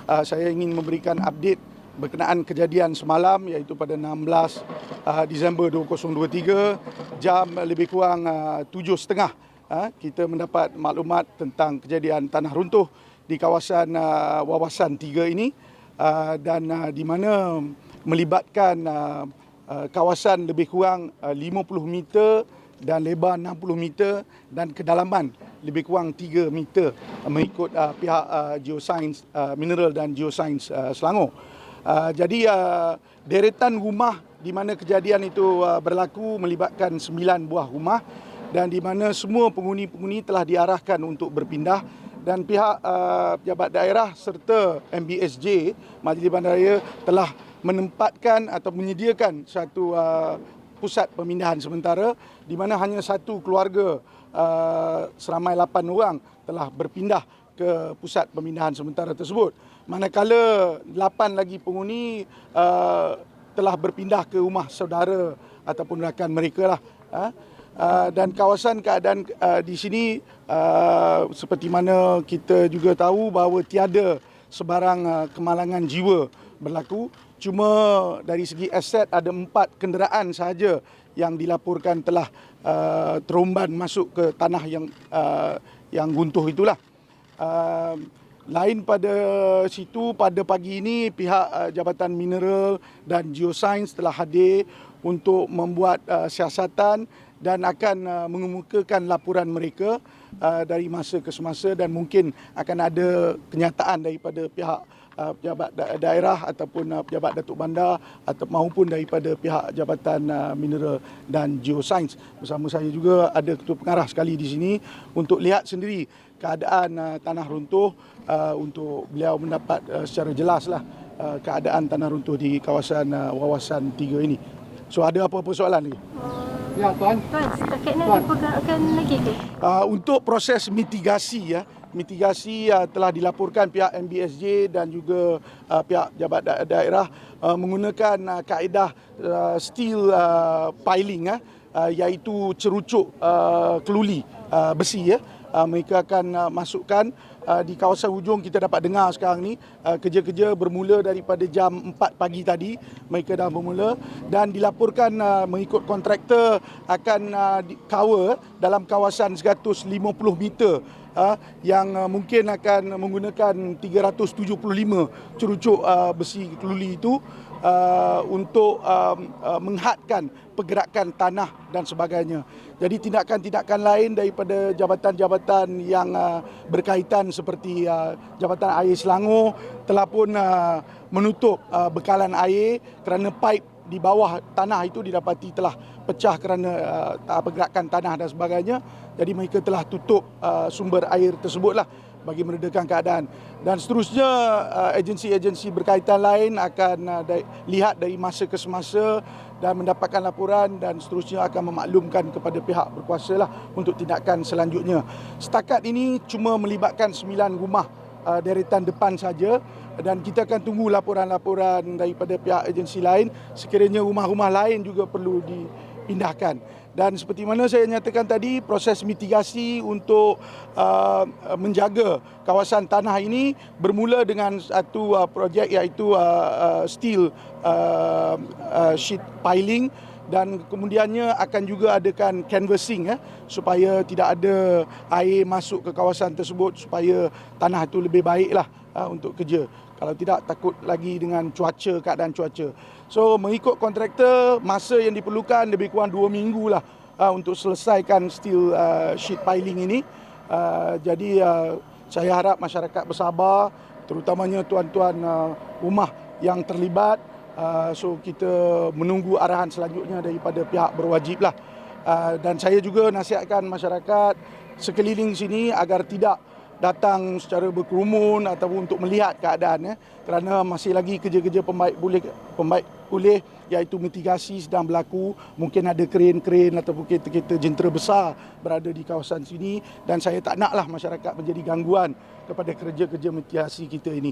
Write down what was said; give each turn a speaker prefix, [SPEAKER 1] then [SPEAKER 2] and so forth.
[SPEAKER 1] saya ingin memberikan update berkenaan kejadian semalam, iaitu pada 16 Disember 2023 jam lebih kurang 7.30 kita mendapat maklumat tentang kejadian tanah runtuh di kawasan Wawasan 3 ini, dan di mana melibatkan kawasan lebih kurang 50 meter dan lebar 60 meter dan kedalaman lebih kurang 3 meter mengikut pihak Geoscience Mineral dan Geoscience Selangor. Jadi deretan rumah di mana kejadian itu berlaku melibatkan 9 buah rumah, dan di mana semua penghuni-penghuni telah diarahkan untuk berpindah, dan pihak pejabat daerah serta MBSJ Majlis Bandaraya telah menempatkan atau menyediakan satu pusat pemindahan sementara di mana hanya satu keluarga seramai 8 orang telah berpindah ke pusat pemindahan sementara tersebut. Manakala 8 lagi penghuni telah berpindah ke rumah saudara ataupun rakan mereka lah. Dan kawasan keadaan di sini seperti mana kita juga tahu bahawa tiada sebarang kemalangan jiwa berlaku. Cuma dari segi aset ada 4 kenderaan sahaja yang dilaporkan telah terumban masuk ke tanah yang runtuh itulah. Lain pada situ, pada pagi ini pihak Jabatan Mineral dan Geoscience telah hadir untuk membuat siasatan dan akan mengemukakan laporan mereka dari masa ke semasa, dan mungkin akan ada kenyataan daripada pihak pejabat daerah ataupun pejabat Datuk Bandar atau maupun daripada pihak Jabatan Mineral dan Geoscience. Bersama saya juga ada ketua pengarah sekali di sini untuk lihat sendiri keadaan tanah runtuh, untuk beliau mendapat secara jelaslah keadaan tanah runtuh di kawasan Wawasan 3 ini. So ada apa-apa soalan lagi?
[SPEAKER 2] Ya, Tuan. Tuan, setakat ni ada pergerakan lagi ke?
[SPEAKER 1] Untuk proses mitigasi, mitigasi telah dilaporkan pihak MBSJ dan juga pihak jabat daerah menggunakan kaedah steel piling, iaitu cerucuk keluli besi. Mereka akan masukkan di kawasan hujung. Kita dapat dengar sekarang ni kerja-kerja bermula daripada jam 4 pagi tadi. Mereka dah bermula dan dilaporkan mengikut kontraktor akan cover dalam kawasan 150 meter yang mungkin akan menggunakan 375 cerucuk besi keluli itu untuk menghadkan pergerakan tanah dan sebagainya. Jadi tindakan-tindakan lain daripada jabatan-jabatan yang berkaitan seperti Jabatan Air Selangor telah pun menutup bekalan air kerana paip di bawah tanah itu didapati telah pecah kerana pergerakan tanah dan sebagainya. Jadi mereka telah tutup sumber air tersebutlah bagi meredakan keadaan. Dan seterusnya agensi-agensi berkaitan lain akan lihat dari masa ke semasa dan mendapatkan laporan, dan seterusnya akan memaklumkan kepada pihak berkuasa lah untuk tindakan selanjutnya. Setakat ini cuma melibatkan 9 rumah deretan depan saja, dan kita akan tunggu laporan-laporan daripada pihak agensi lain sekiranya rumah-rumah lain juga perlu dipindahkan. Dan seperti mana saya nyatakan tadi, proses mitigasi untuk menjaga kawasan tanah ini bermula dengan satu projek, iaitu steel sheet piling, dan kemudiannya akan juga adakan canvassing supaya tidak ada air masuk ke kawasan tersebut, supaya tanah itu lebih baiklah untuk kerja. Kalau tidak, takut lagi dengan keadaan cuaca. So mengikut kontraktor, masa yang diperlukan lebih kurang 2 minggu lah untuk selesaikan steel sheet piling ini. Jadi saya harap masyarakat bersabar, terutamanya tuan-tuan rumah yang terlibat. So kita menunggu arahan selanjutnya daripada pihak berwajib lah. Dan saya juga nasihatkan masyarakat sekeliling sini agar tidak datang secara berkerumun ataupun untuk melihat keadaan, kerana masih lagi kerja-kerja pembaik pulih iaitu mitigasi sedang berlaku. Mungkin ada kren-kren ataupun kereta-kereta jentera besar berada di kawasan sini, dan saya tak naklah masyarakat menjadi gangguan kepada kerja-kerja mitigasi kita ini.